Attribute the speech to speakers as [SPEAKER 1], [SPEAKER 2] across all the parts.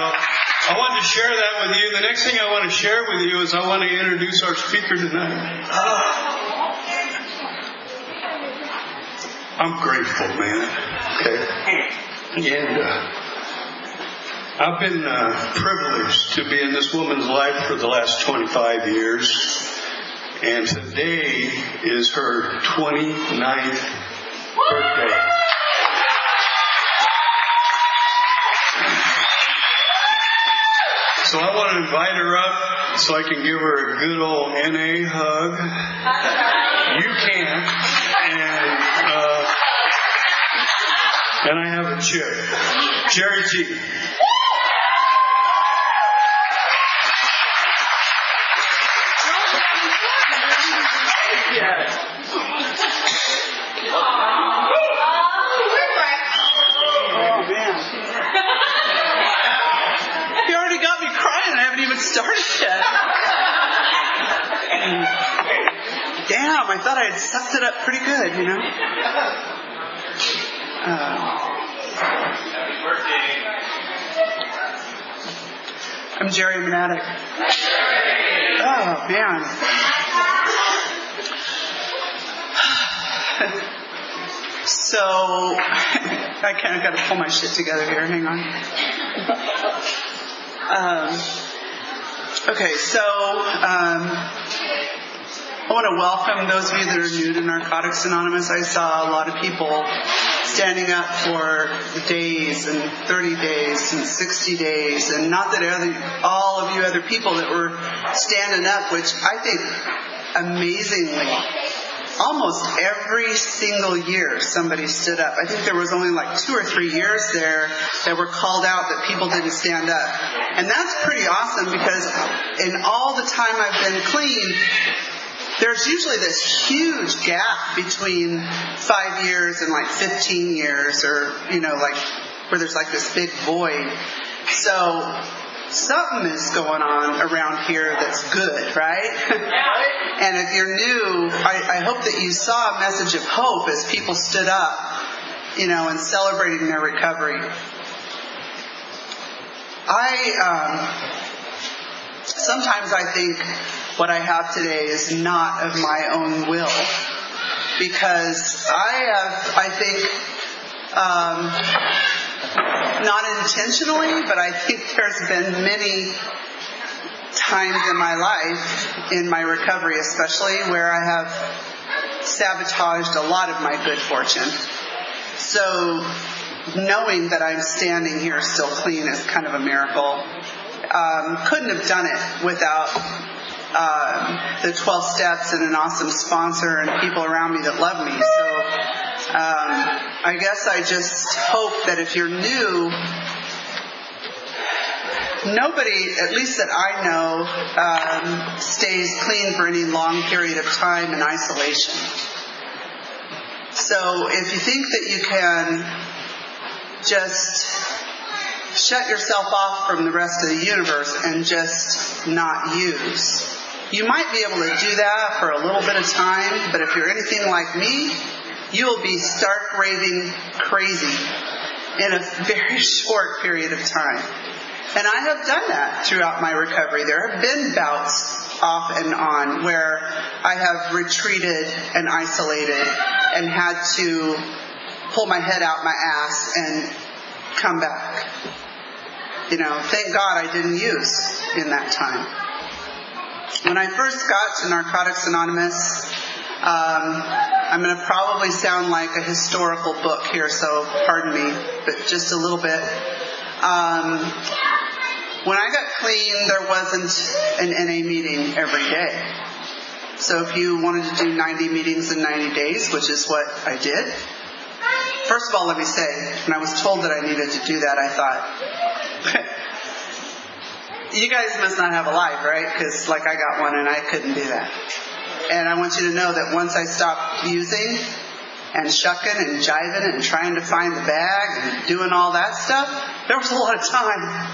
[SPEAKER 1] I wanted to share that with you. The next thing I want to share with you is I want to introduce our speaker tonight. I'm grateful, man. Okay. And I've been privileged to be in this woman's life for the last 25 years. And today is her 29th birthday. So I want to invite her up so I can give her a good old NA hug. You can. And I have a chair. Jerri G.
[SPEAKER 2] You already got me crying. I haven't even started yet. Damn, I thought I had sucked it up pretty good, you know. I'm Jerri, I'm an addict. Oh, man. So, I got to pull my shit together here. Hang on. Okay, so I want to welcome those of you that are new to Narcotics Anonymous. I saw a lot of people standing up for days and 30 days and 60 days, and not that all of you other people that were standing up, which I think amazingly, almost every single year somebody stood up. I think there was only like 2 or 3 years there that were called out that people didn't stand up. And that's pretty awesome because in all the time I've been clean, there's usually this huge gap between 5 years and like 15 years or, you know, like where there's like this big void. So something is going on around here that's good, right? And if you're new, I hope that you saw a message of hope as people stood up, you know, and celebrating their recovery. Sometimes I think what I have today is not of my own will, because I think, not intentionally, but I think there's been many times in my life, in my recovery especially, where I have sabotaged a lot of my good fortune. So knowing that I'm standing here still clean is kind of a miracle. Couldn't have done it without the 12 steps and an awesome sponsor and people around me that love me. So I guess I just hope that if you're new, nobody, at least that I know, stays clean for any long period of time in isolation. So if you think that you can just shut yourself off from the rest of the universe and just not use, you might be able to do that for a little bit of time, but if you're anything like me, you will be stark raving crazy in a very short period of time. And I have done that throughout my recovery. There have been bouts off and on where I have retreated and isolated and had to pull my head out my ass and come back. You know, thank God I didn't use in that time. When I first got to Narcotics Anonymous, I'm going to probably sound like a historical book here, so pardon me, but just a little bit. When I got clean, there wasn't an NA meeting every day. So if you wanted to do 90 meetings in 90 days, which is what I did, first of all, let me say, when I was told that I needed to do that, I thought, you guys must not have a life, right? Because like I got one and I couldn't do that. And I want you to know that once I stopped using and shucking and jiving and trying to find the bag and doing all that stuff, there was a lot of time.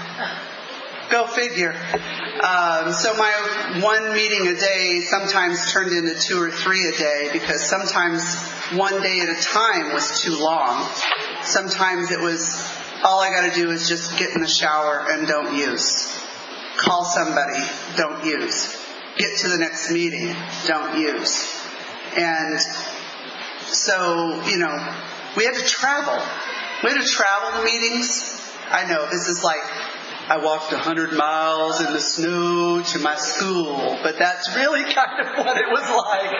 [SPEAKER 2] Go figure. So my one meeting a day sometimes turned into 2 or 3 a day, because sometimes one day at a time was too long. Sometimes it was all I got to do is just get in the shower and don't use. Call somebody, don't use. Get to the next meeting, don't use. And so, we had to travel. We had to travel to meetings. I know, this is like, I walked 100 miles in the snow to my school, but that's really kind of what it was like.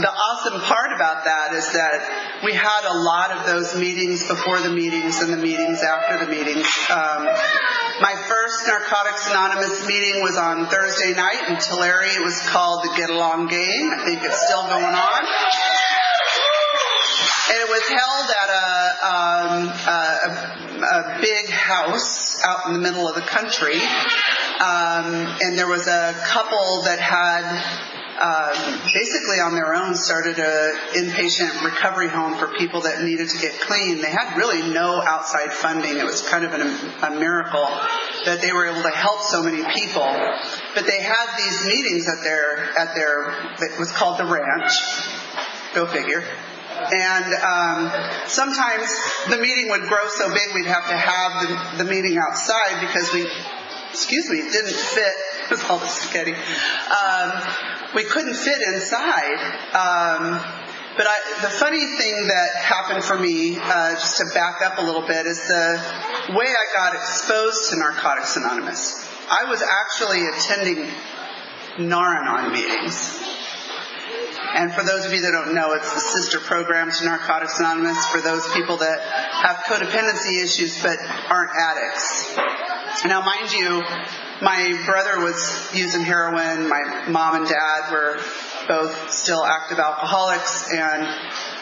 [SPEAKER 2] The awesome part about that is that we had a lot of those meetings before the meetings and the meetings after the meetings. My first Narcotics Anonymous meeting was on Thursday night in Tulare. It was called the Get Along Game. I think it's still going on. And it was held at a big house out in the middle of the country. And there was a couple that had basically on their own started an inpatient recovery home for people that needed to get clean. They had really no outside funding. It was kind of a miracle that they were able to help so many people. But they had these meetings at their it was called the ranch. Go figure. And sometimes the meeting would grow so big we'd have to have the meeting outside because didn't fit. It was all the spaghetti. We couldn't fit inside. But the funny thing that happened for me, just to back up a little bit, is the way I got exposed to Narcotics Anonymous. I was actually attending Nar-Anon meetings. And for those of you that don't know, it's the sister program to Narcotics Anonymous for those people that have codependency issues but aren't addicts. Now, mind you, my brother was using heroin. My mom and dad were both still active alcoholics. And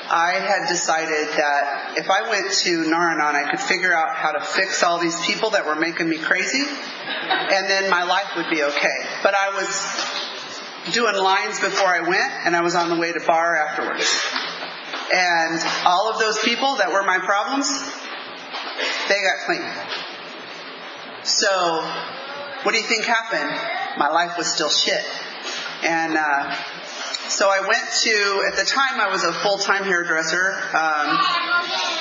[SPEAKER 2] I had decided that if I went to Nar-Anon, I could figure out how to fix all these people that were making me crazy. And then my life would be okay. But I was doing lines before I went, and I was on the way to bar afterwards. And all of those people that were my problems, they got clean. So, what do you think happened? My life was still shit. And so I went to, at the time I was a full-time hairdresser,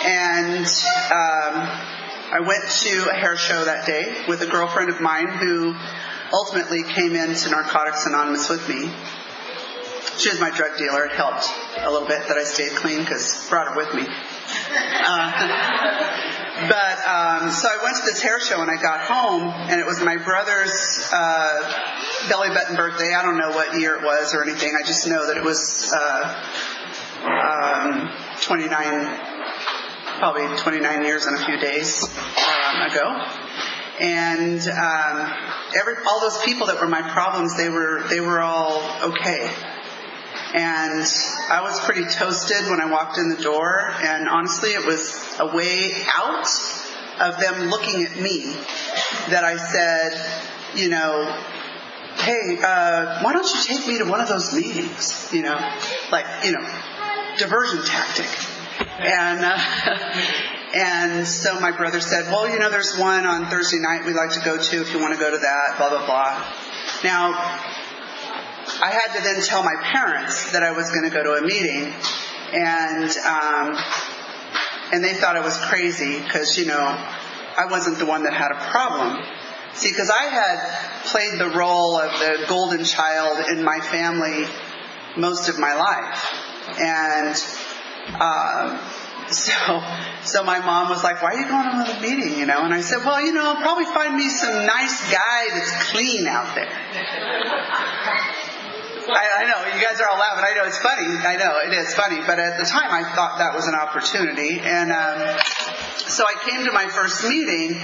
[SPEAKER 2] and I went to a hair show that day with a girlfriend of mine who ultimately came into Narcotics Anonymous with me. She was my drug dealer. It helped a little bit that I stayed clean because I brought her with me. So I went to this hair show and I got home, and it was my brother's belly button birthday. I don't know what year it was or anything. I just know that it was 29 years and a few days ago. And all those people that were my problems, they were all okay. And I was pretty toasted when I walked in the door, and honestly it was a way out of them looking at me that I said, hey, why don't you take me to one of those meetings? Diversion tactic. And so my brother said, well, there's one on Thursday night we'd like to go to if you want to go to that, blah, blah, blah. Now, I had to then tell my parents that I was going to go to a meeting, and they thought I was crazy because, I wasn't the one that had a problem. See, because I had played the role of the golden child in my family most of my life. And so my mom was like, why are you going to another meeting, And I said, well, I'll probably find me some nice guy that's clean out there. I know, you guys are all laughing. I know, it's funny. I know, it is funny. But at the time, I thought that was an opportunity. And so I came to my first meeting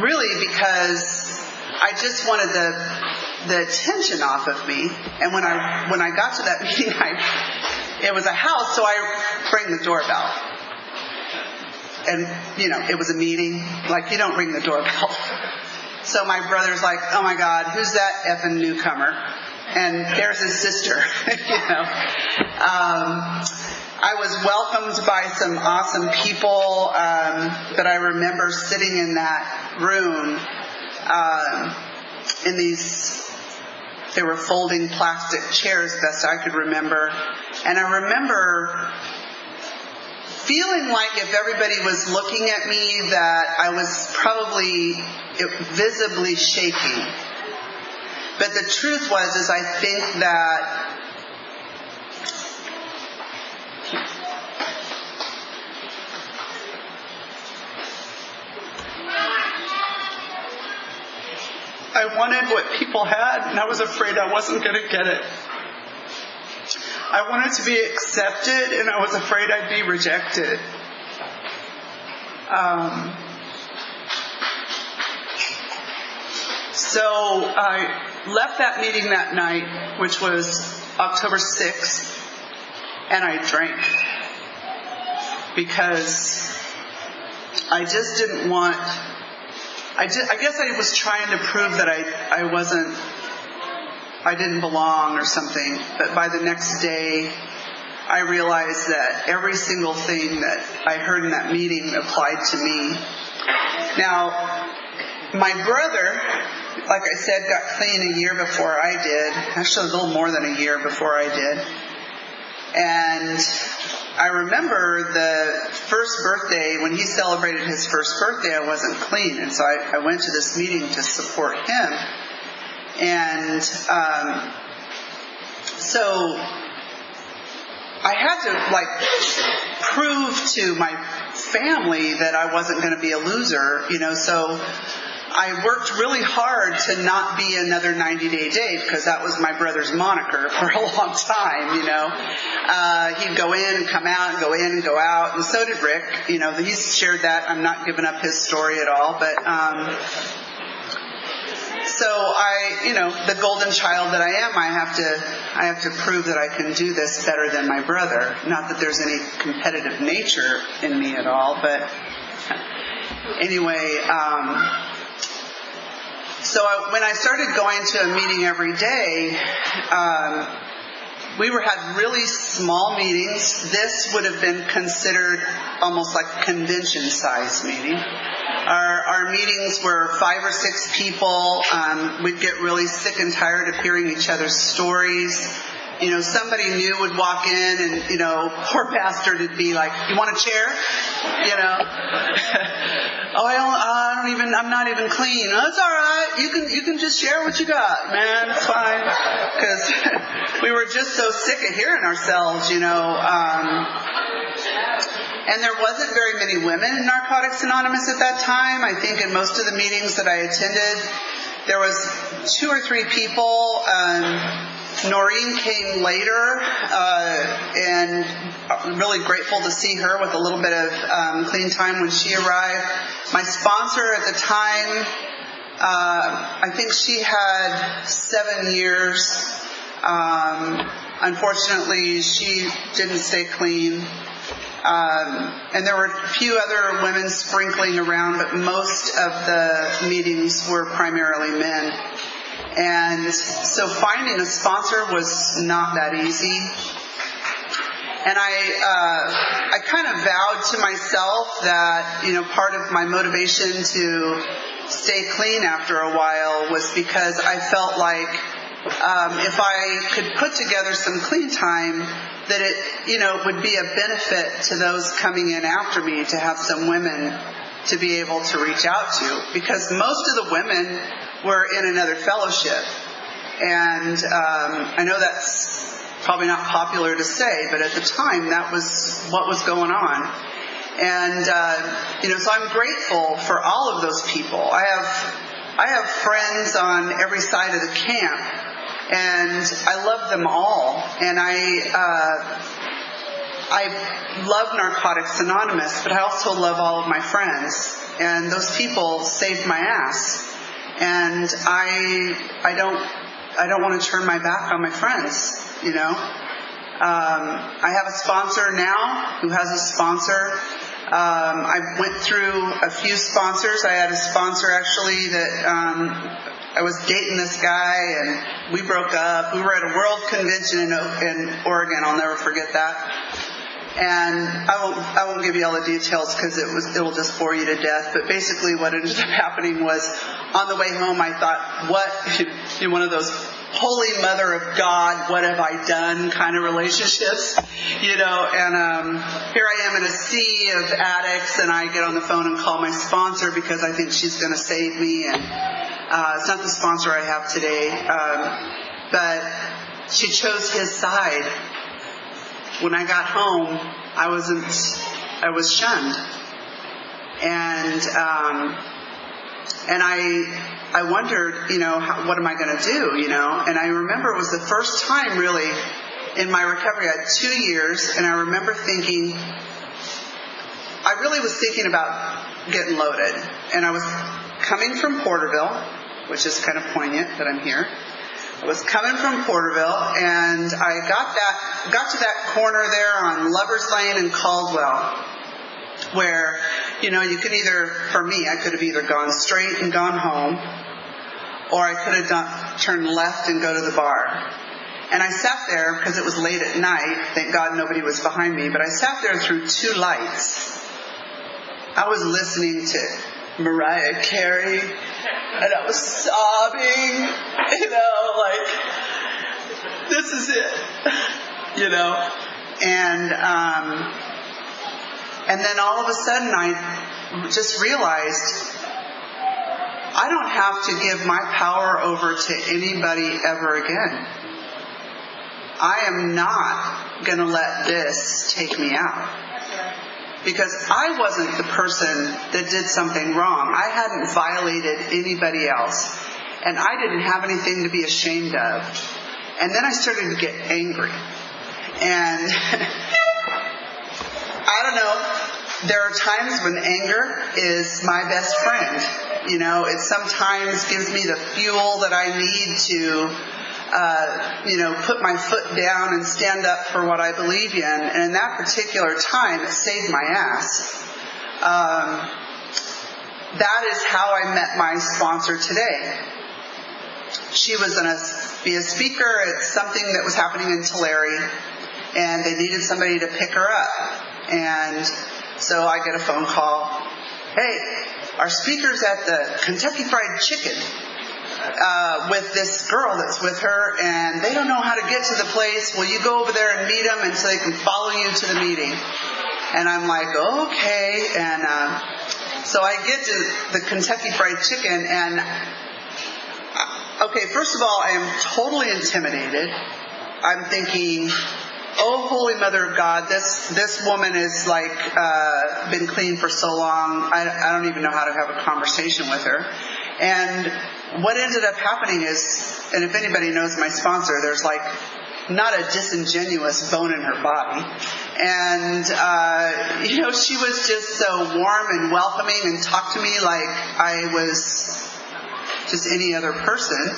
[SPEAKER 2] really because I just wanted the attention off of me. And when I got to that meeting, it was a house, so I rang the doorbell. And, it was a meeting. Like, you don't ring the doorbell. So my brother's like, oh my God, who's that effing newcomer? And there's his sister, I was welcomed by some awesome people that I remember sitting in that room they were folding plastic chairs, best I could remember. And I remember feeling like if everybody was looking at me that I was probably visibly shaking. But the truth is I think that I wanted what people had, and I was afraid I wasn't going to get it. I wanted to be accepted, and I was afraid I'd be rejected. So I left that meeting that night, which was October 6th, and I drank. Because I just didn't want... I guess I was trying to prove that I didn't belong or something. But by the next day, I realized that every single thing that I heard in that meeting applied to me. Now, my brother, like I said, got clean a year before I did. Actually, a little more than a year before I did. And I remember the first birthday, when he celebrated his first birthday, I wasn't clean. And so I went to this meeting to support him. And so I had to prove to my family that I wasn't going to be a loser, so I worked really hard to not be another 90-day Dave, because that was my brother's moniker for a long time, He'd go in and come out and go in and go out, and so did Rick. He's shared that. I'm not giving up his story at all, but so the golden child that I am, I have to prove that I can do this better than my brother. Not that there's any competitive nature in me at all, but anyway, so when I started going to a meeting every day, we had really small meetings. This would have been considered almost like a convention-sized meeting. Our meetings were 5 or 6 people. We'd get really sick and tired of hearing each other's stories. Somebody new would walk in and, poor bastard would be like, "You want a chair?" "Oh, I'm not even clean." "Oh, it's all right. You can just share what you got, man. It's fine." Because we were just so sick of hearing ourselves, And there wasn't very many women in Narcotics Anonymous at that time. I think in most of the meetings that I attended, there was 2 or 3 people. Noreen came later, and I'm really grateful to see her with a little bit of clean time when she arrived. My sponsor at the time, I think she had 7 years. Unfortunately, she didn't stay clean. And there were a few other women sprinkling around, but most of the meetings were primarily men. And so finding a sponsor was not that easy. And I kind of vowed to myself that, part of my motivation to stay clean after a while was because I felt like if I could put together some clean time, that it, would be a benefit to those coming in after me to have some women to be able to reach out to, because most of the women were in another fellowship. And I know that's probably not popular to say, but at the time that was what was going on. And so I'm grateful for all of those people. I have friends on every side of the camp, and I love them all. And I love Narcotics Anonymous, but I also love all of my friends. And those people saved my ass. And I don't want to turn my back on my friends, I have a sponsor now who has a sponsor. I went through a few sponsors. I had a sponsor actually that I was dating this guy, and we broke up. We were at a world convention in Oregon. I'll never forget that. And I won't give you all the details because it'll just bore you to death. But basically what ended up happening was, on the way home I thought, one of those Holy Mother of God, what have I done kind of relationships, and here I am in a sea of addicts, and I get on the phone and call my sponsor because I think she's going to save me, and it's not the sponsor I have today, but she chose his side. When I got home, I was shunned, and I wondered, what am I going to do, And I remember it was the first time really in my recovery. I had 2 years, and I remember thinking, I really was thinking about getting loaded. And I was coming from Porterville, which is kind of poignant that I'm here. I was coming from Porterville, and I got to that corner there on Lover's Lane and Caldwell, where, you could either, for me, I could have either gone straight and gone home, or I could have turned left and go to the bar. And I sat there because it was late at night. Thank God nobody was behind me, but I sat there through 2 lights. I was listening to Mariah Carey, and I was sobbing, this is it, and then all of a sudden I just realized I don't have to give my power over to anybody ever again. I am not going to let this take me out. Because I wasn't the person that did something wrong. I hadn't violated anybody else. And I didn't have anything to be ashamed of. And then I started to get angry. And I don't know, there are times when anger is my best friend. It sometimes gives me the fuel that I need to put my foot down and stand up for what I believe in. And in that particular time, it saved my ass. That is how I met my sponsor today. She was going to be a speaker at something that was happening in Tulare, and they needed somebody to pick her up. And so I get a phone call. Hey, our speaker's at the Kentucky Fried Chicken. With this girl that's with her, and they don't know how to get to the place. Will you go over there and meet them, and so they can follow you to the meeting? And I'm like, okay. And so I get to the Kentucky Fried Chicken, and okay, first of all, I am totally intimidated. I'm thinking, oh, Holy Mother of God, this woman is been clean for so long. I don't even know how to have a conversation with her. And what ended up happening is, and if anybody knows my sponsor, there's not a disingenuous bone in her body. And, she was just so warm and welcoming and talked to me like I was just any other person,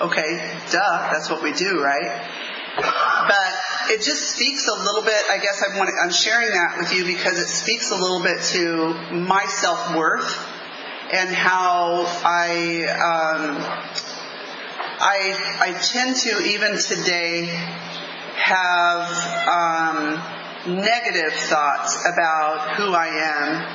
[SPEAKER 2] Okay, duh, that's what we do, right? But it just speaks a little bit, I guess I'm sharing that with you because it speaks a little bit to my self-worth. And how I tend to, even today, have negative thoughts about who I am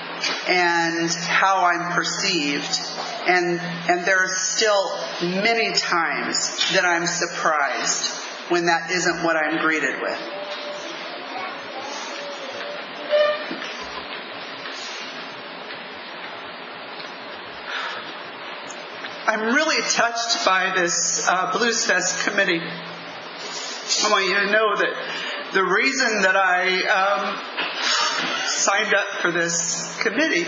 [SPEAKER 2] and how I'm perceived. And there are still many times that I'm surprised when that isn't what I'm greeted with. I'm really touched by this Blues Fest committee. I want you to know that the reason that I signed up for this committee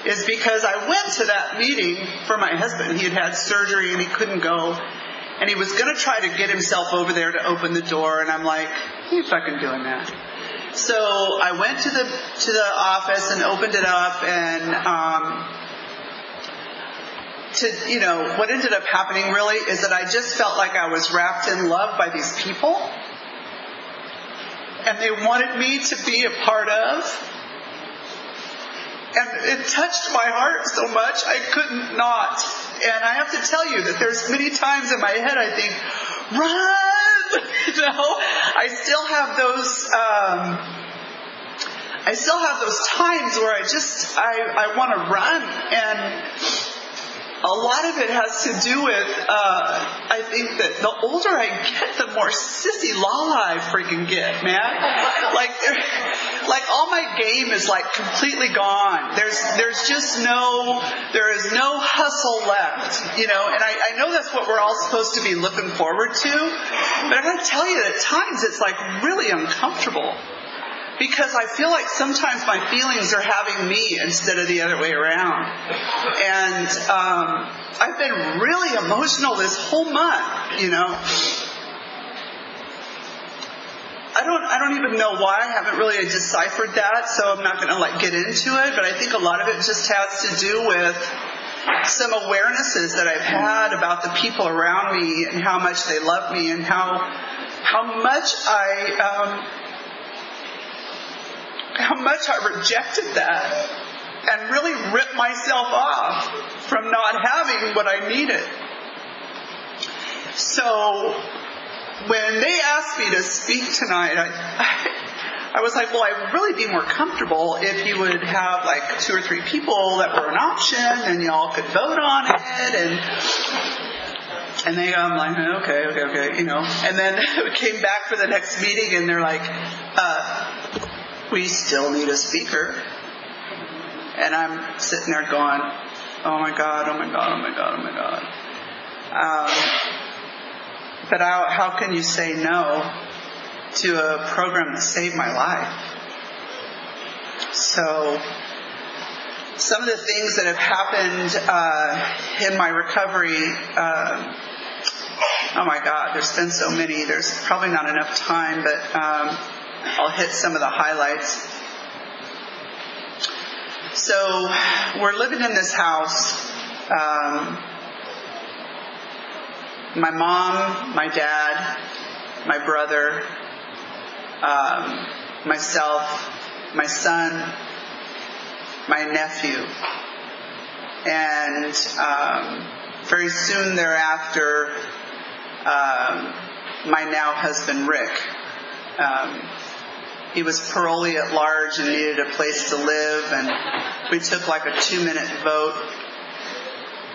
[SPEAKER 2] is because I went to that meeting for my husband. He had had surgery and he couldn't go. And he was going to try to get himself over there to open the door. And I'm like, you ain't fucking doing that. So I went to the office and opened it up, and what ended up happening really is that I just felt like I was wrapped in love by these people, and they wanted me to be a part of. And it touched my heart so much I couldn't not. And I have to tell you that there's many times in my head I think, run! I still have those times where I want to run. And a lot of it has to do with, I think that the older I get, the more sissy lala I freaking get, man. Like all my game is like completely gone. There is no hustle left, you know, and I know that's what we're all supposed to be looking forward to, but I gotta tell you, at times it's like really uncomfortable. Because I feel like sometimes my feelings are having me instead of the other way around. And I've been really emotional this whole month, you know. I don't even know why. I haven't really deciphered that, so I'm not going to get into it. But I think a lot of it just has to do with some awarenesses that I've had about the people around me and how much they love me and how much I rejected that and really ripped myself off from not having what I needed. So when they asked me to speak tonight, I was like, well, I'd really be more comfortable if you would have 2 or 3 people that were an option and y'all could vote on it. And I'm like, okay, you know. And then we came back for the next meeting and they're like, we still need a speaker. And I'm sitting there going, oh my God. But how can you say no to a program that saved my life? So some of the things that have happened in my recovery, oh my God, there's been so many. There's probably not enough time, but I'll hit some of the highlights. So we're living in this house. My mom, my dad, my brother, myself, my son, my nephew. And very soon thereafter, my now husband, Rick. He was parolee at large and needed a place to live, and we took a 2-minute vote.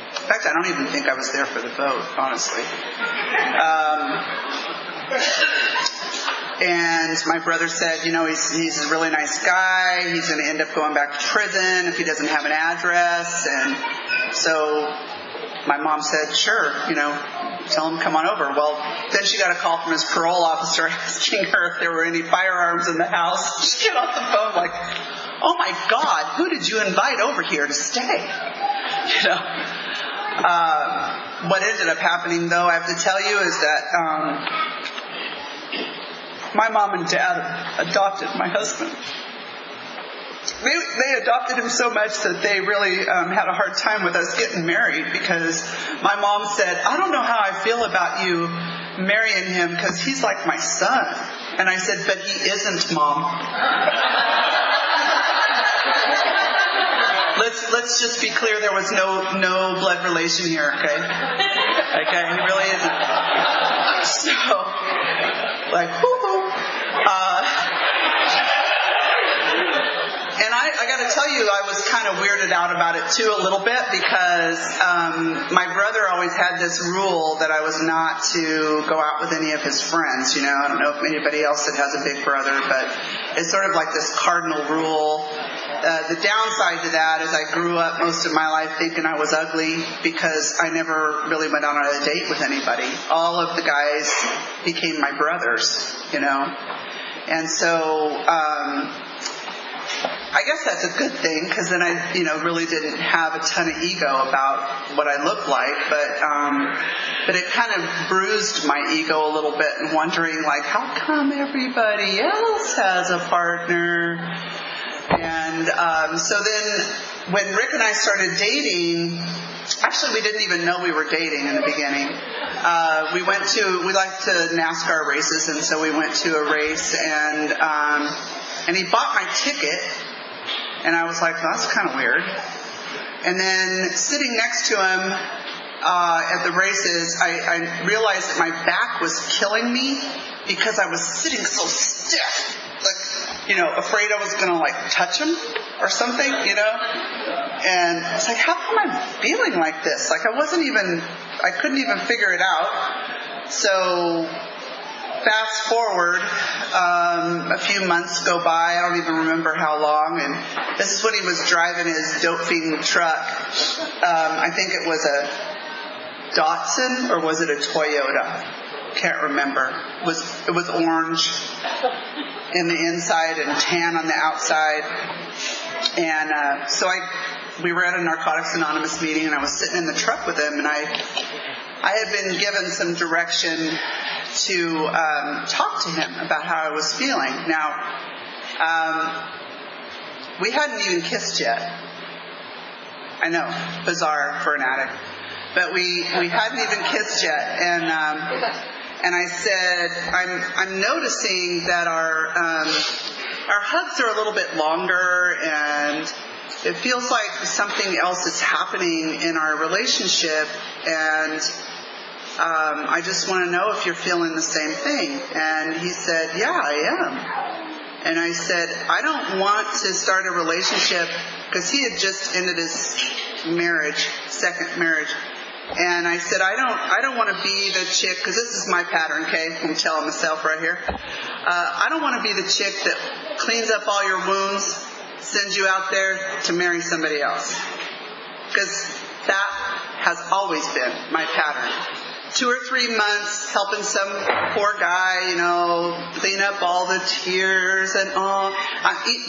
[SPEAKER 2] In fact, I don't even think I was there for the vote, honestly. And my brother said, you know, he's a really nice guy. He's going to end up going back to prison if he doesn't have an address. And so my mom said, sure, you know, tell him come on over. Well, then she got a call from his parole officer asking her if there were any firearms in the house. She got off the phone like, oh my God, who did you invite over here to stay? You know. What ended up happening, though, I have to tell you, is that my mom and dad adopted my husband. They adopted him so much that they really had a hard time with us getting married, because my mom said, I don't know how I feel about you marrying him because he's like my son. And I said, but he isn't, Mom. Let's just be clear, there was no blood relation here, okay? Okay, he really isn't. So, whoo-hoo. And I got to tell you, I was kind of weirded out about it too a little bit, because my brother always had this rule that I was not to go out with any of his friends. You know, I don't know if anybody else that has a big brother, but it's sort of like this cardinal rule. The downside to that is I grew up most of my life thinking I was ugly, because I never really went on a date with anybody. All of the guys became my brothers, you know. And so I guess that's a good thing, because then I, really didn't have a ton of ego about what I looked like, but it kind of bruised my ego a little bit, and wondering how come everybody else has a partner? And so then when Rick and I started dating, actually we didn't even know we were dating in the beginning. We liked to NASCAR races, and so we went to a race, and he bought my ticket, and I was like, well, that's kind of weird. And then sitting next to him at the races, I realized that my back was killing me, because I was sitting so stiff, afraid I was going to touch him or something, And I was like, how come I'm feeling like this? Like I couldn't even figure it out. So fast forward, a few months go by. I don't even remember how long. And this is when he was driving his dope-fiending truck. I think it was a Datsun, or was it a Toyota? Can't remember. It was orange in the inside and tan on the outside. And so we were at a Narcotics Anonymous meeting, and I was sitting in the truck with him, and I had been given some direction to talk to him about how I was feeling. Now, we hadn't even kissed yet. I know, bizarre for an addict. But we hadn't even kissed yet, and I said, I'm noticing that our hugs are a little bit longer, and it feels like something else is happening in our relationship, and I just want to know if you're feeling the same thing. And he said, yeah, I am. And I said, I don't want to start a relationship, because he had just ended his marriage, second marriage. And I said, I don't want to be the chick, because this is my pattern, okay? I'm telling myself right here. I don't want to be the chick that cleans up all your wounds, sends you out there to marry somebody else. Because that has always been my pattern. 2 or 3 months helping some poor guy, clean up all the tears and all.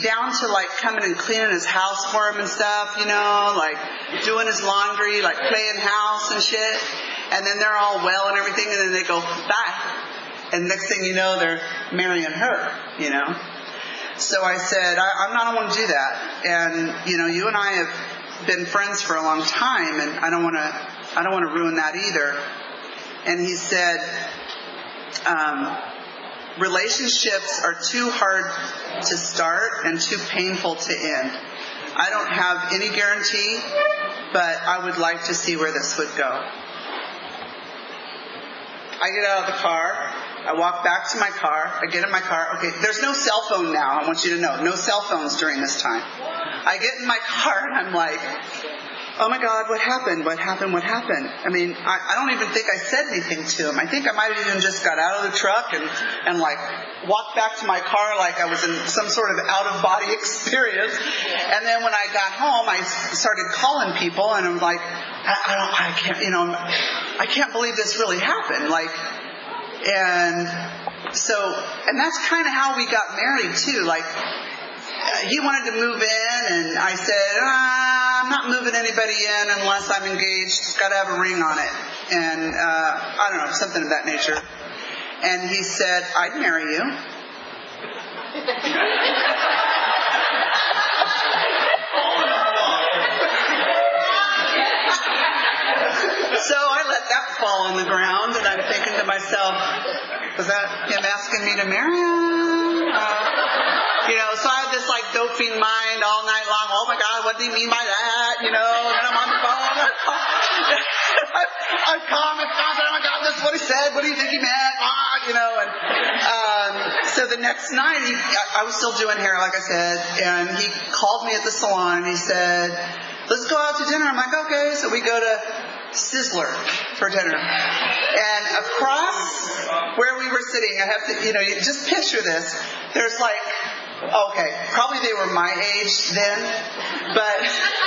[SPEAKER 2] Down to like coming and cleaning his house for him and stuff, like doing his laundry, like playing house and shit. And then they're all well and everything, and then they go, bye. And next thing you know, they're marrying her, So I said, I don't want to do that. And, you and I have been friends for a long time, and I don't want to ruin that either. And he said, relationships are too hard to start and too painful to end. I don't have any guarantee, but I would like to see where this would go. I get out of the car. I walk back to my car. I get in my car. Okay, there's no cell phone now. I want you to know. No cell phones during this time. I get in my car and I'm like, oh my God, what happened? What happened? What happened? I mean, I don't even think I said anything to him. I think I might have even just got out of the truck and like walked back to my car like I was in some sort of out-of-body experience. And then when I got home, I started calling people, and I'm like, I can't believe this really happened. And that's kind of how we got married too. Like, he wanted to move in, and I said, I'm not moving anybody in unless I'm engaged. It's got to have a ring on it. And I don't know, something of that nature. And he said, I'd marry you. So I let that fall on the ground, and I'm thinking to myself, was that him asking me to marry him? So I had this like dope fiend mind all night long. Oh my God, what did he mean by that? And then I'm on the phone. I call him and oh my God, that's what he said. What do you think he meant? So the next night, I was still doing hair, like I said, and he called me at the salon, and he said, let's go out to dinner. I'm like, okay. So we go to Sizzler for dinner. And across where we were sitting, I have to, you just picture this. There's like, okay, probably they were my age then, but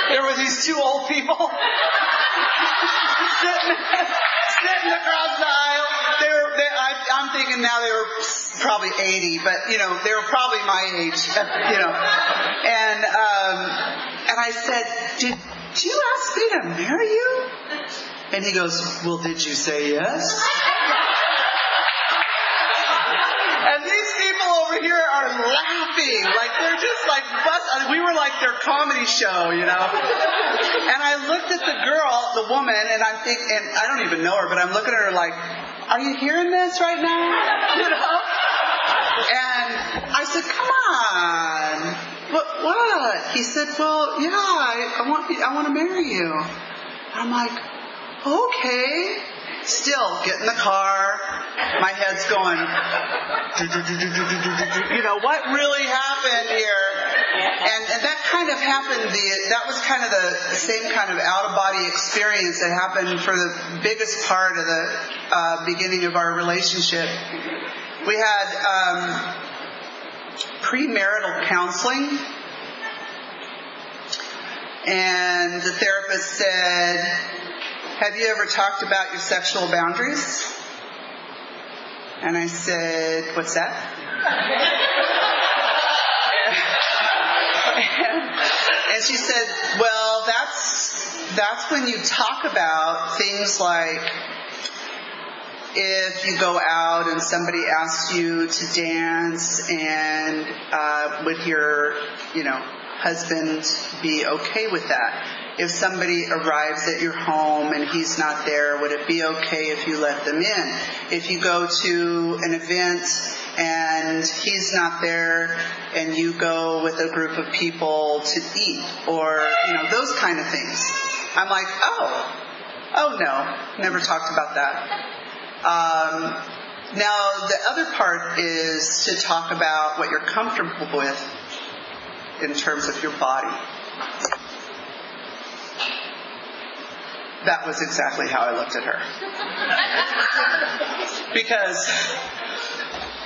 [SPEAKER 2] there were these two old people sitting across the aisle. I'm thinking now they were probably 80, but they were probably my age, And I said, did you ask me to marry you? And he goes, well, did you say yes? And these people over here are laughing. Like, they're just like, we were like their comedy show, And I looked at the girl, the woman, and I'm thinking, and I don't even know her, but I'm looking at her like, are you hearing this right now? And I said, come on. What? He said, well, yeah, I want to marry you. I'm like, okay. Still, get in the car. My head's going, what really happened here? And that kind of happened, that was kind of the same kind of out-of-body experience that happened for the biggest part of the beginning of our relationship. We had premarital counseling, and the therapist said, have you ever talked about your sexual boundaries? And I said, what's that? And she said, well, that's when you talk about things like if you go out and somebody asks you to dance, and would your, husband be okay with that? If somebody arrives at your home and he's not there, would it be okay if you let them in? If you go to an event and he's not there and you go with a group of people to eat, or, those kind of things. I'm like, oh no, never talked about that. Now, the other part is to talk about what you're comfortable with in terms of your body. That was exactly how I looked at her. Because,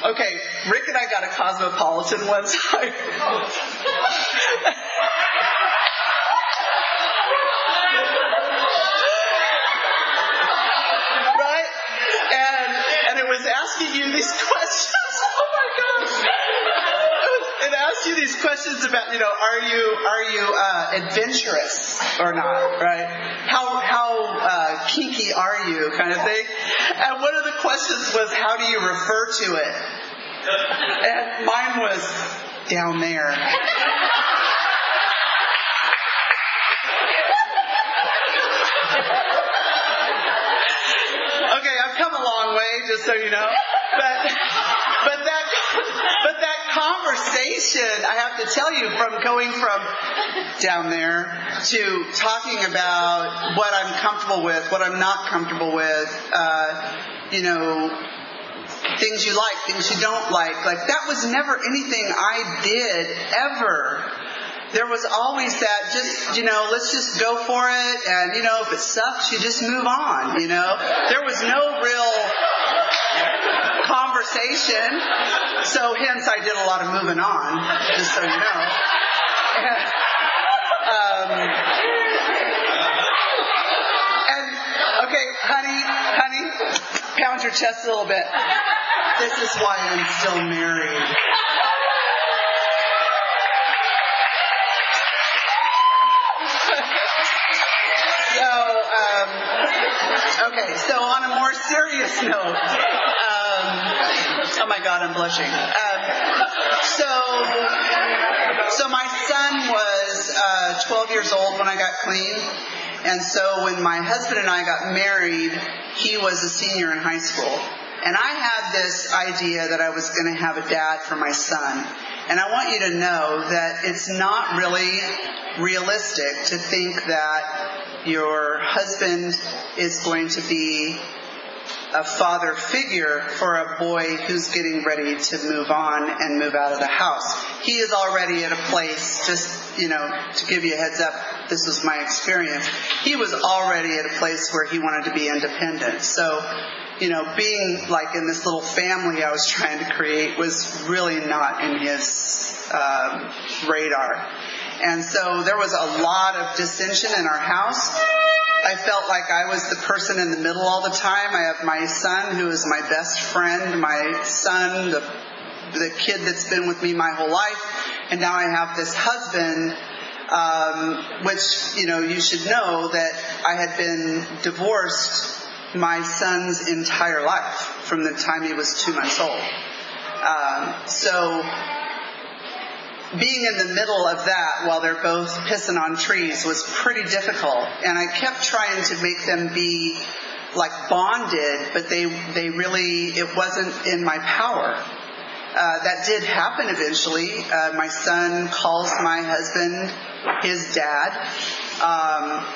[SPEAKER 2] okay, Rick and I got a Cosmopolitan one time. Right? And it was asking you these questions. Oh my gosh. It asked you these questions about, are you adventurous or not, right? How kinky are you, kind of thing? And one of the questions was, how do you refer to it? And mine was, down there. Okay, I've come a long way, just so you know. But that conversation, I have to tell you, from going from down there to talking about what I'm comfortable with, what I'm not comfortable with, things you like, things you don't like that was never anything I did ever. There was always that, just, let's just go for it, and, if it sucks, you just move on, There was no real conversation, so hence I did a lot of moving on, just so you know. And, okay, honey, pound your chest a little bit. This is why I'm still married. Okay, so on a more serious note, oh my God, I'm blushing. So my son was 12 years old when I got clean, and so when my husband and I got married, he was a senior in high school. And I had this idea that I was going to have a dad for my son. And I want you to know that it's not really realistic to think that your husband is going to be a father figure for a boy who's getting ready to move on and move out of the house. He is already at a place, just, to give you a heads up, this was my experience. He was already at a place where he wanted to be independent. So, being like in this little family I was trying to create was really not in his radar. And so there was a lot of dissension in our house. I felt like I was the person in the middle all the time. I have my son, who is my best friend, my son, the kid that's been with me my whole life, and now I have this husband, which, you should know that I had been divorced my son's entire life from the time he was 2 months old. So being in the middle of that while they're both pissing on trees was pretty difficult. And I kept trying to make them be like bonded, but they really, it wasn't in my power. That did happen eventually. My son calls my husband his dad.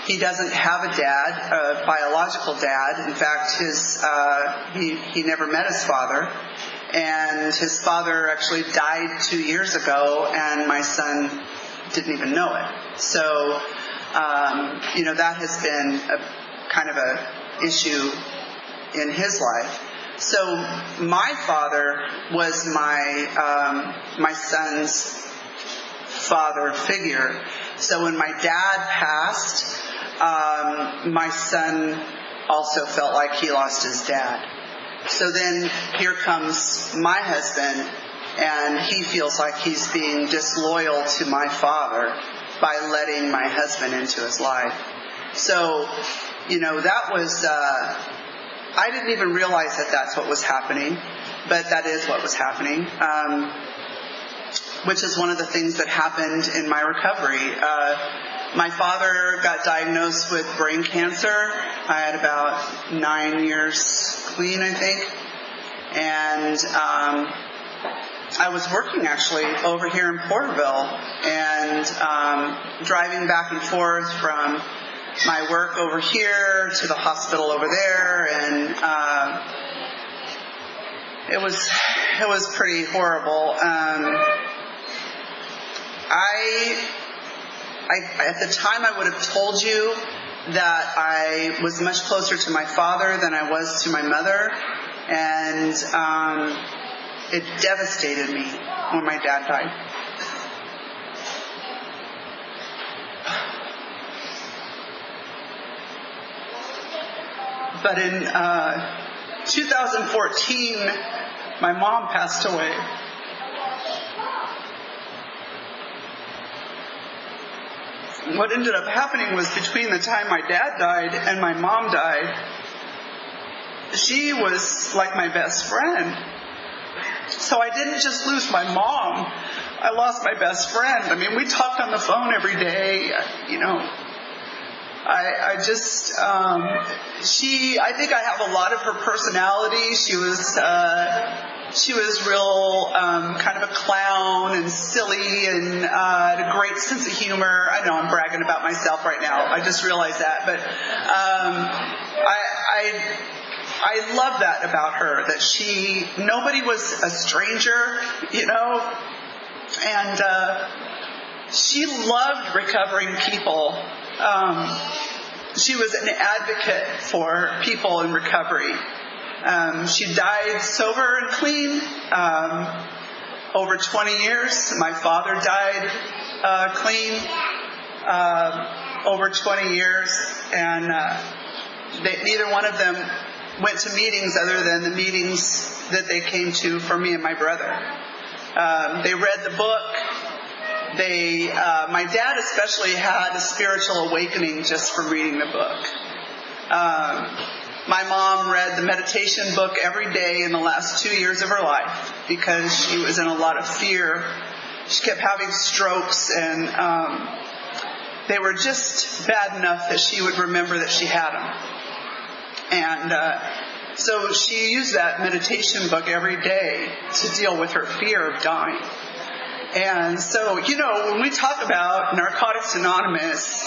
[SPEAKER 2] He doesn't have a dad, a biological dad. In fact, he never met his father. And his father actually died 2 years ago, and my son didn't even know it. So, that has been kind of a issue in his life. So my father was my son's father figure. So when my dad passed, my son also felt like he lost his dad. So then here comes my husband, and he feels like he's being disloyal to my father by letting my husband into his life. So, that was, I didn't even realize that that's what was happening, but that is what was happening, which is one of the things that happened in my recovery. My father got diagnosed with brain cancer. I had about 9 years clean, I think. And I was working actually over here in Porterville and driving back and forth from my work over here to the hospital over there, and it was pretty horrible. At the time, I would have told you that I was much closer to my father than I was to my mother, and it devastated me when my dad died. But in 2014, my mom passed away. What ended up happening was between the time my dad died and my mom died, she was like my best friend. So I didn't just lose my mom, I lost my best friend. I mean, we talked on the phone every day, I think I have a lot of her personality. She was real, kind of a clown and silly and had a great sense of humor. I know I'm bragging about myself right now. I just realized that. But I love that about her, that nobody was a stranger, and she loved recovering people. She was an advocate for people in recovery. She died sober and clean over 20 years. My father died clean over 20 years, and neither one of them went to meetings other than the meetings that they came to for me and my brother. They read the book. My dad especially had a spiritual awakening just from reading the book. My mom read the meditation book every day in the last 2 years of her life because she was in a lot of fear. She kept having strokes, and they were just bad enough that she would remember that she had them. And so she used that meditation book every day to deal with her fear of dying. And so, when we talk about Narcotics Anonymous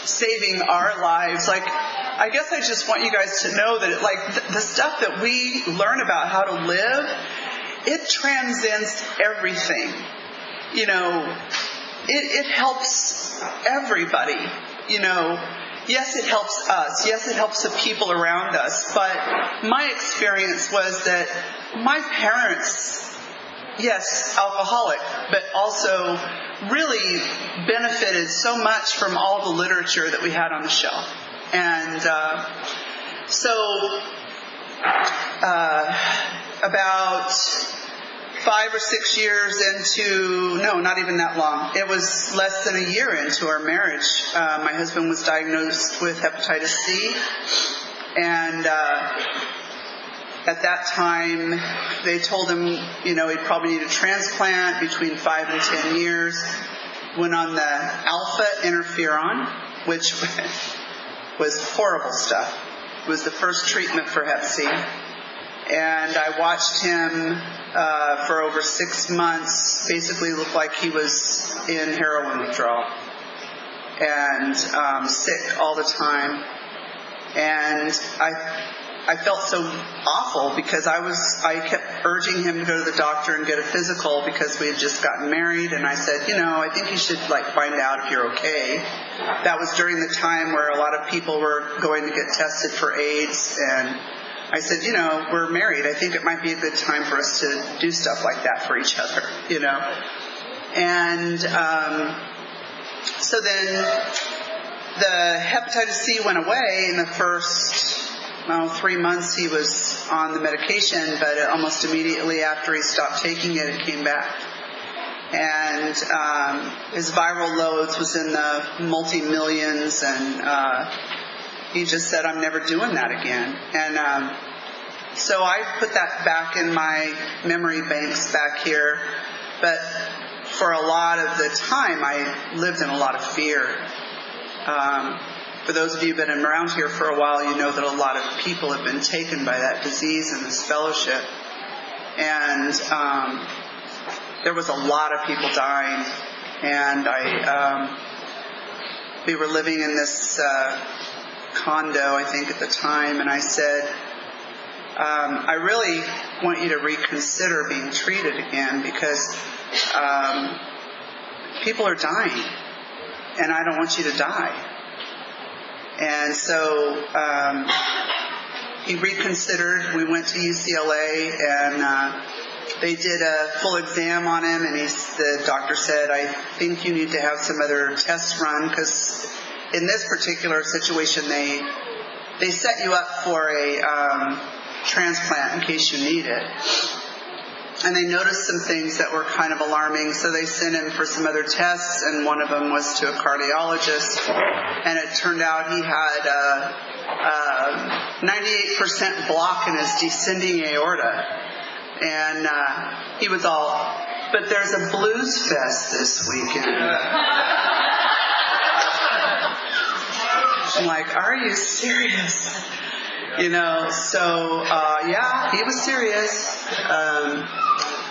[SPEAKER 2] saving our lives, I guess I just want you guys to know that, the stuff that we learn about how to live, it transcends everything. It helps everybody. Yes, it helps us. Yes, it helps the people around us. But my experience was that my parents, yes, alcoholic, but also really benefited so much from all the literature that we had on the shelf. And about 5 or 6 years into, no, not even that long. It was less than a year into our marriage. My husband was diagnosed with hepatitis C. And at that time, they told him, he'd probably need a transplant between 5 and 10 years. Went on the alpha interferon, which was horrible stuff. It was the first treatment for hep C. And I watched him for over 6 months basically look like he was in heroin withdrawal. and sick all the time. And I felt so awful because I kept urging him to go to the doctor and get a physical because we had just gotten married. And I said, I think you should find out if you're okay. That was during the time where a lot of people were going to get tested for AIDS. And I said, we're married. I think it might be a good time for us to do stuff like that for each other, And so then the hepatitis C went away in the first 3 months he was on the medication, but almost immediately after he stopped taking it, it came back. And his viral loads was in the multi-millions, and he just said, I'm never doing that again. And so I put that back in my memory banks back here, but for a lot of the time I lived in a lot of fear. For those of you who've been around here for a while, you know that a lot of people have been taken by that disease in this fellowship. And there was a lot of people dying. And we were living in this condo, I think, at the time. And I said, I really want you to reconsider being treated again because people are dying. And I don't want you to die. And so he reconsidered. We went to UCLA, and they did a full exam on him, and the doctor said, I think you need to have some other tests run, because in this particular situation, they set you up for a transplant in case you need it. And they noticed some things that were kind of alarming, so they sent him for some other tests, and one of them was to a cardiologist. And it turned out he had a 98% block in his descending aorta. And he was all, but there's a blues fest this weekend. I'm like, are you serious? Yeah, he was serious.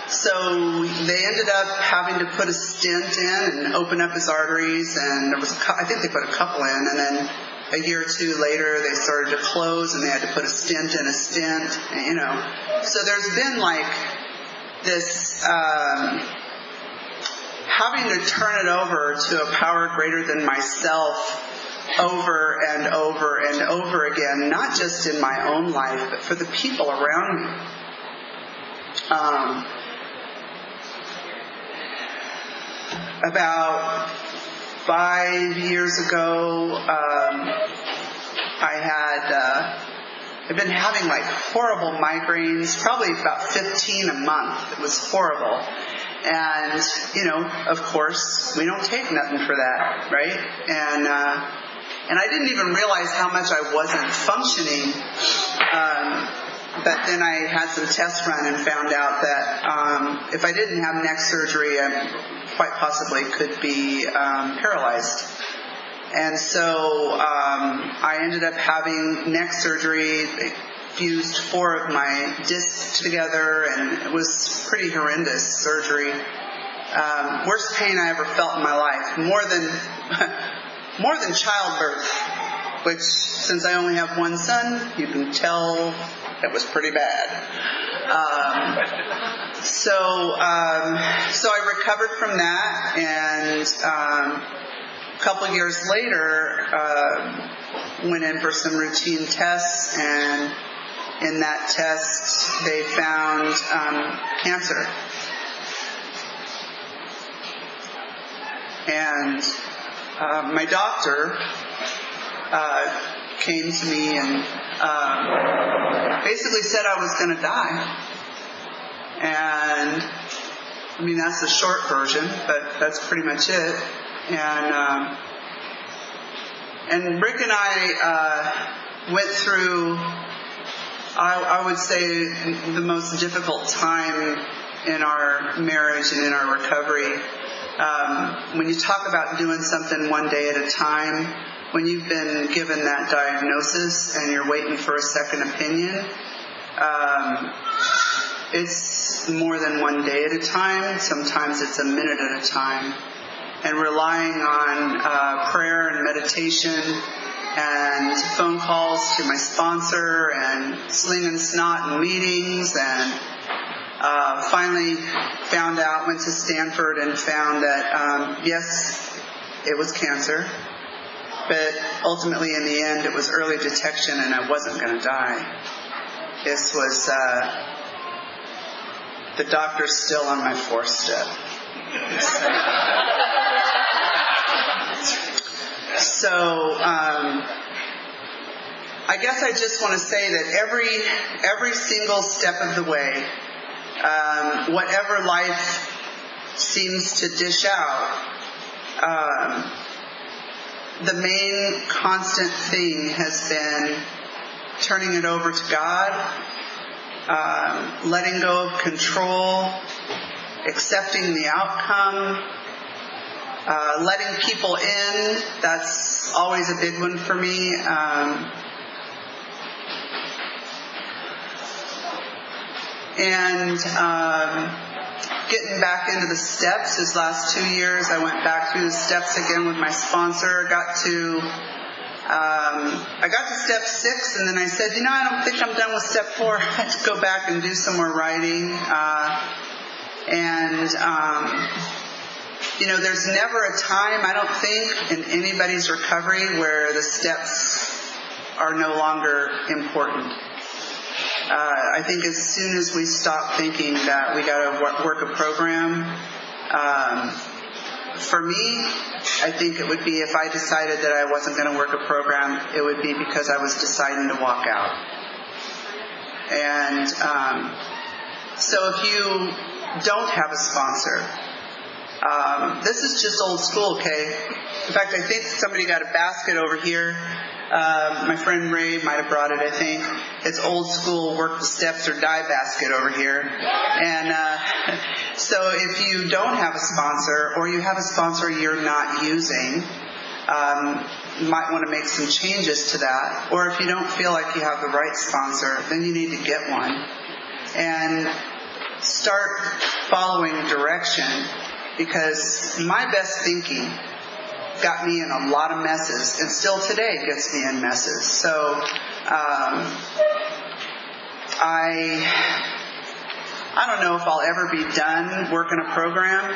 [SPEAKER 2] So they ended up having to put a stent in and open up his arteries, and there was I think they put a couple in, and then a year or two later they started to close, and they had to put a stent in a stent, So there's been this having to turn it over to a power greater than myself over and over and over again, not just in my own life, but for the people around me. About 5 years ago, I've been having horrible migraines, probably about 15 a month. It was horrible. And, of course, we don't take nothing for that, right? And I didn't even realize how much I wasn't functioning. But then I had some tests run and found out that if I didn't have neck surgery, I quite possibly could be paralyzed. And so I ended up having neck surgery. They fused 4 of my discs together, and it was pretty horrendous surgery. Worst pain I ever felt in my life, more than childbirth, which, since I only have one son, you can tell it was pretty bad. So I recovered from that, and a couple years later, went in for some routine tests, and in that test, they found cancer. And my doctor came to me and basically said I was going to die. And that's the short version, but that's pretty much it. And Rick and I went through, I would say, the most difficult time in our marriage and in our recovery. When you talk about doing something one day at a time, when you've been given that diagnosis and you're waiting for a second opinion, it's more than one day at a time. Sometimes it's a minute at a time. and relying on prayer and meditation and phone calls to my sponsor and slinging snot in meetings, and finally went to Stanford and found that, yes, it was cancer, but ultimately in the end it was early detection and I wasn't going to die. This was the doctor's still on my 4th step. So I guess I just want to say that every single step of the way, whatever life seems to dish out, the main constant thing has been turning it over to God, letting go of control, accepting the outcome, letting people in. That's always a big one for me. And getting back into the steps. These last 2 years, I went back through the steps again with my sponsor. I got to step 6, and then I said, I don't think I'm done with step 4. I had to go back and do some more writing. There's never a time, I don't think, in anybody's recovery where the steps are no longer important. I think as soon as we stop thinking that we got to work a program, for me, I think it would be if I decided that I wasn't going to work a program, it would be because I was deciding to walk out. And so if you don't have a sponsor, this is just old school, okay? In fact, I think somebody got a basket over here. My friend Ray might have brought it, I think. It's old school work the steps or die basket over here. And so if you don't have a sponsor, or you have a sponsor you're not using, you might want to make some changes to that. Or if you don't feel like you have the right sponsor, then you need to get one. And start following direction, because my best thinking got me in a lot of messes, and still today gets me in messes. So I don't know if I'll ever be done working a program.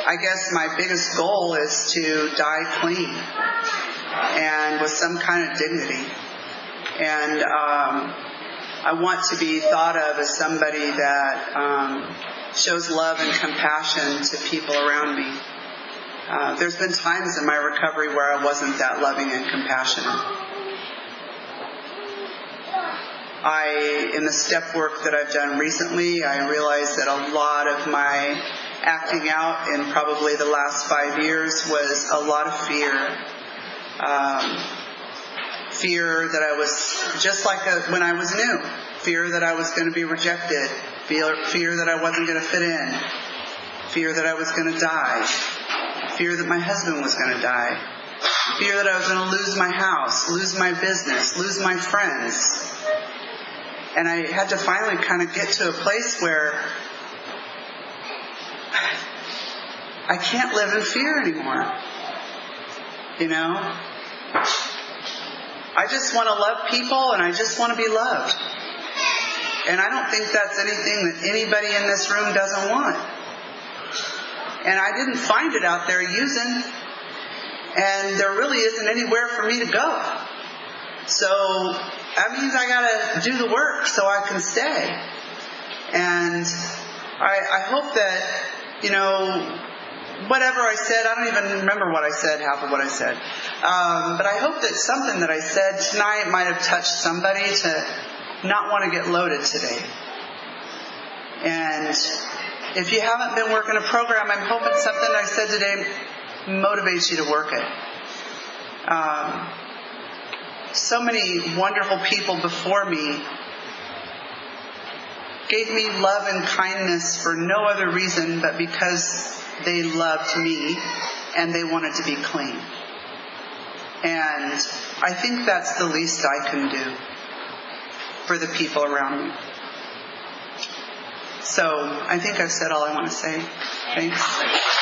[SPEAKER 2] I guess my biggest goal is to die clean and with some kind of dignity. And I want to be thought of as somebody that shows love and compassion to people around me. There's been times in my recovery where I wasn't that loving and compassionate. In the step work that I've done recently, I realized that a lot of my acting out in probably the last 5 years was a lot of fear. Fear that I was just like when I was new. Fear that I was going to be rejected. Fear that I wasn't going to fit in. Fear that I was going to die. Fear that my husband was going to die. Fear that I was going to lose my house, lose my business, lose my friends. And I had to finally kind of get to a place where I can't live in fear anymore. I just want to love people, and I just want to be loved. And I don't think that's anything that anybody in this room doesn't want. And I didn't find it out there using, and there really isn't anywhere for me to go. So that means I gotta do the work so I can stay. And I hope that, whatever I said, I don't even remember what I said, half of what I said. But I hope that something that I said tonight might have touched somebody to not want to get loaded today. And if you haven't been working a program, I'm hoping something I said today motivates you to work it. So many wonderful people before me gave me love and kindness for no other reason but because they loved me and they wanted to be clean. And I think that's the least I can do for the people around me. So I think I've said all I want to say. Thanks.